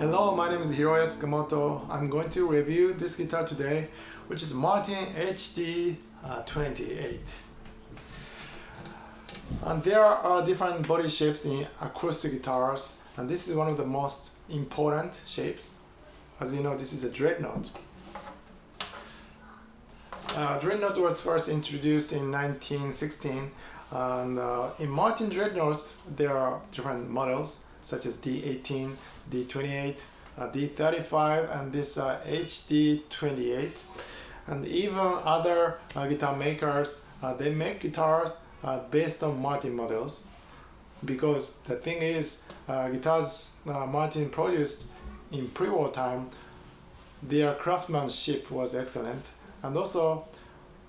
Hello, my name is Hiroya Tsukamoto. I'm going to review this guitar today, which is Martin HD-28. And there are different body shapes in acoustic guitars, and this is one of the most important shapes. As you know, this is a dreadnought. Dreadnought was first introduced in 1916, and in Martin dreadnoughts there are different models such as D18, D28, D35, and this HD-28. And even other guitar makers, they make guitars based on Martin models, because the thing is, guitars Martin produced in pre-war time, their craftsmanship was excellent, and also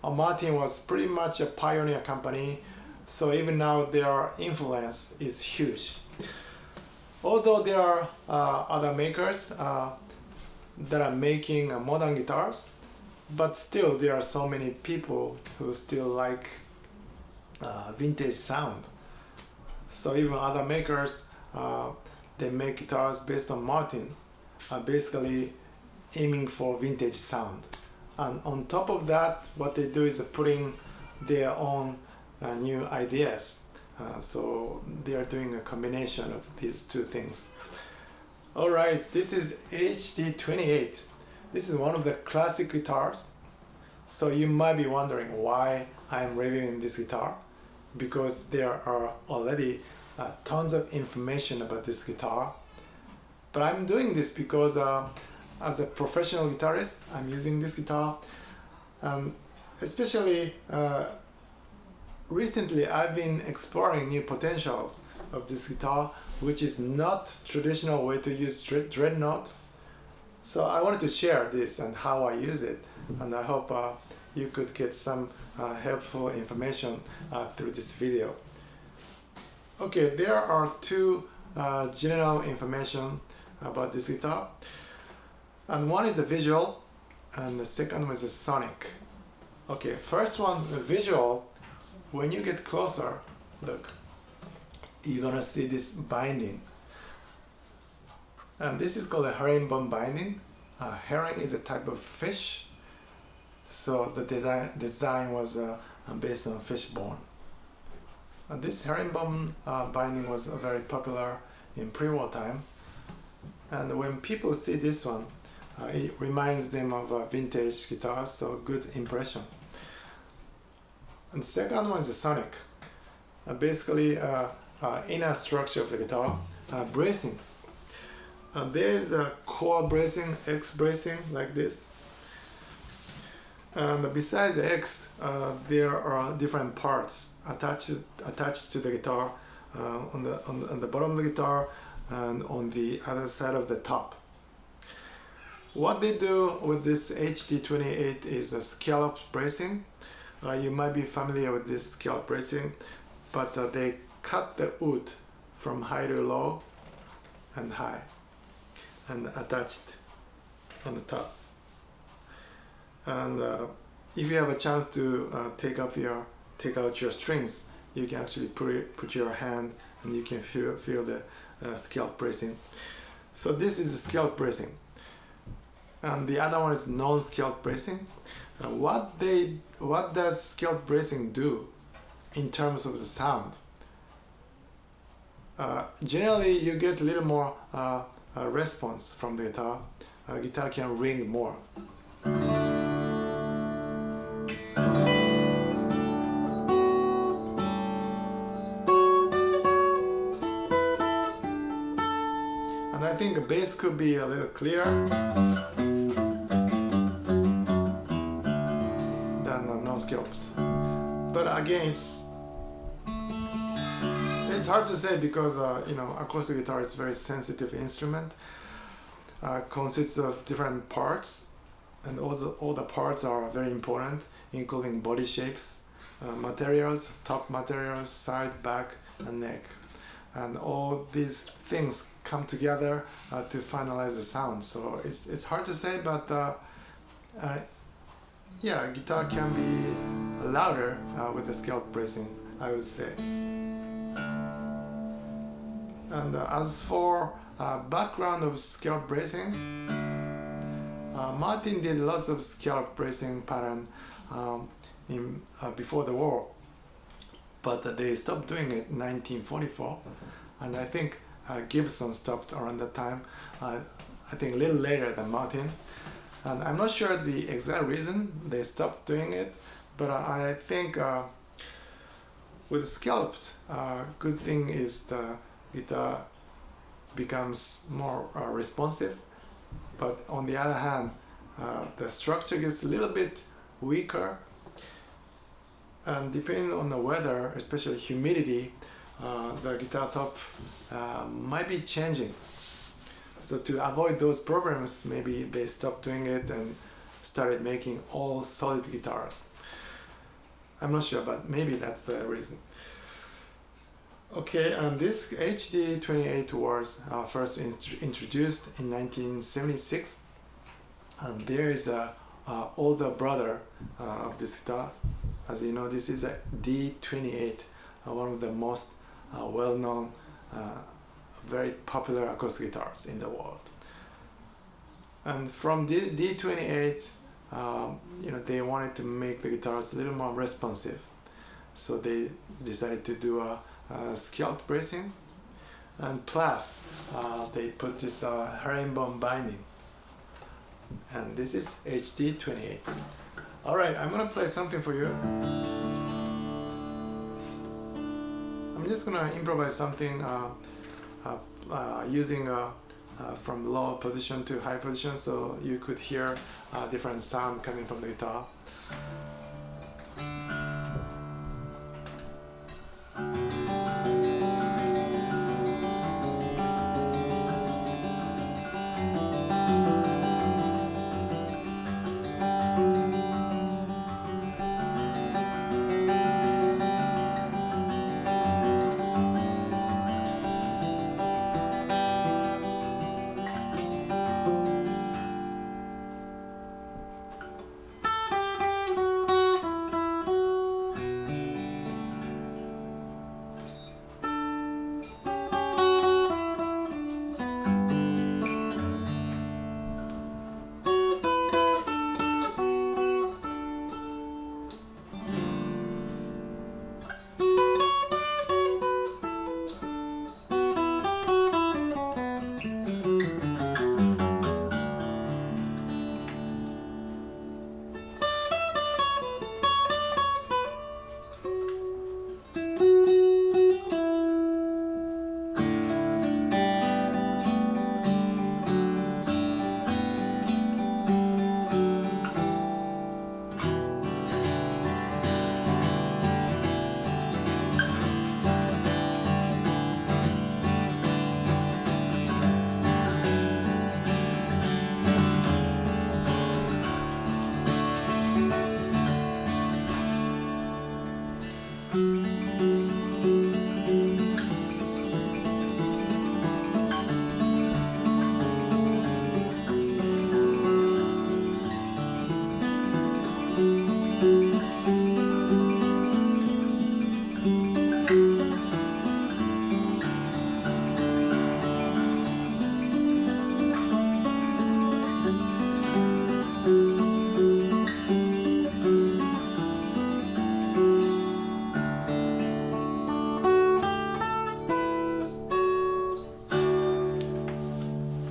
Martin was pretty much a pioneer company, so even now their influence is huge. Although there are other makers that are making modern guitars, but still there are so many people who still like vintage sound. So even other makers, they make guitars based on Martin, basically aiming for vintage sound. And on top of that, what they do is putting their own new ideas. So they are doing a combination of these two things. Alright, this is HD-28. This is one of the classic guitars. So you might be wondering why I'm reviewing this guitar, because there are already tons of information about this guitar. But I'm doing this because as a professional guitarist, I'm using this guitar, and especially recently I've been exploring new potentials of this guitar, which is not traditional way to use dreadnought. So I wanted to share this and how I use it, and I hope you could get some helpful information through this video. Okay, there are two general information about this guitar, and one is a visual and the second one is a sonic. Okay, first one, the visual. When you get closer, look, you're gonna see this binding, and this is called a herringbone binding. Herring is a type of fish, so the design was based on fish bone. And this herringbone binding was very popular in pre-war time, and when people see this one, it reminds them of vintage guitars, so good impression. And the second one is the sonic. Basically, inner structure of the guitar, bracing. There is a core bracing, X bracing like this. And besides the X, there are different parts attached to the guitar, on the bottom of the guitar and on the other side of the top. What they do with this HD-28 is a scallops bracing. You might be familiar with this scallop bracing, but they cut the wood from high to low and high and attached on the top. And if you have a chance to take out your strings, you can actually put your hand and you can feel the scallop bracing. So this is a scallop bracing, and the other one is non-scallop bracing. What does scallop bracing do in terms of the sound? Generally, you get a little more response from the guitar. Guitar can ring more. And I think the bass could be a little clearer scallops. But again, it's hard to say, because you know, acoustic guitar is a very sensitive instrument, consists of different parts, and all the parts are very important, including body shapes, materials, top materials, side, back, and neck, and all these things come together to finalize the sound. So it's hard to say, but yeah, guitar can be louder with the scallop bracing, I would say. And as for background of scallop bracing, Martin did lots of scallop bracing pattern before the war, but they stopped doing it in 1944, and I think Gibson stopped around that time. I think a little later than Martin, and I'm not sure the exact reason they stopped doing it, but I think with scalloped, good thing is the guitar becomes more responsive, but on the other hand, the structure gets a little bit weaker, and depending on the weather, especially humidity, the guitar top might be changing. So to avoid those problems, maybe they stopped doing it and started making all solid guitars. I'm not sure, but maybe that's the reason. Okay, and this HD-28 was first introduced in 1976, and there is a older brother of this guitar. As you know, this is a D-28, one of the most well-known, very popular acoustic guitars in the world. And from D-28, they wanted to make the guitars a little more responsive, so they decided to do a scallop bracing, and plus they put this herringbone binding, and this is HD-28. Alright, I'm gonna play something for you. I'm just gonna improvise something using from low position to high position, so you could hear different sound coming from the guitar.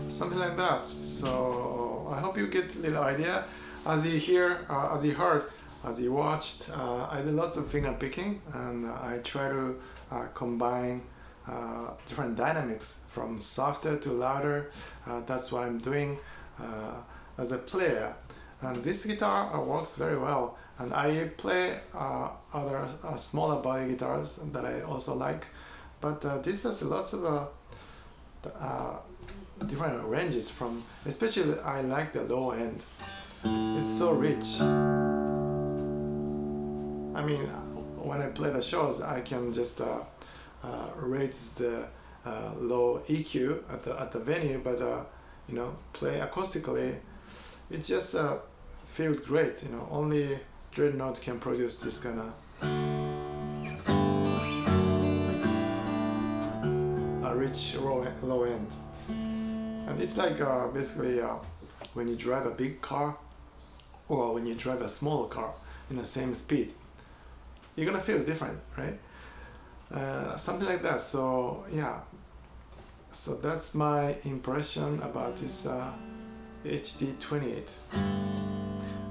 Something like that. So I hope you get a little idea. As you watched, I did lots of finger picking, and I try to combine different dynamics from softer to louder. That's what I'm doing as a player. And this guitar works very well. And I play other smaller body guitars that I also like. But this has lots of different ranges from, especially I like the low end. It's so rich. I mean, when I play the shows, I can just raise the low EQ at the venue, but play acoustically, it just feels great. Only Dreadnought can produce this kind of reach low end. And it's like basically when you drive a big car or when you drive a small car in the same speed, you're gonna feel different, right? Something like that. So yeah, so that's my impression about this HD-28.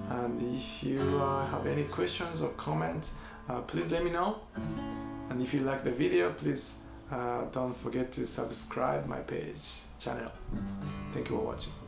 And if you have any questions or comments, please let me know. And if you like the video, please don't forget to subscribe my channel. Thank you for watching.